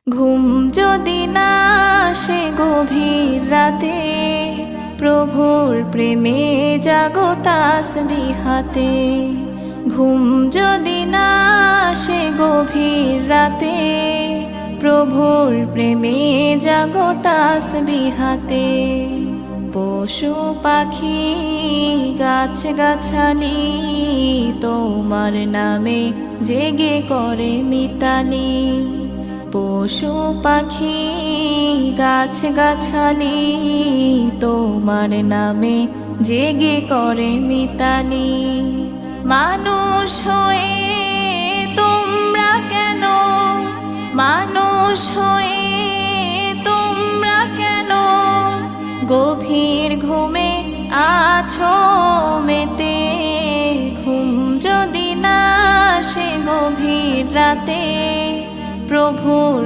ঘুম যদি না আসে গভীর রাতে, প্রভুর প্রেমে জাগো তাসবিহ হাতে। ঘুম যদি না আসে গভীর রাতে, প্রভুর প্রেমে জাগো তাসবিহ হাতে। পশু পাখি গাছ গাছালি তোমার নামে জেগে করে মিতালি। পশু পাখি গাছ গাছালি তোমার নামে জেগে করে মিতালি। মানুষ হয়ে তোমরা কেন, মানুষ হয়ে তোমরা কেন গভীর ঘুমে আছো মেতে। ঘুম যদি না আসে গভীর রাতে, প্রভুর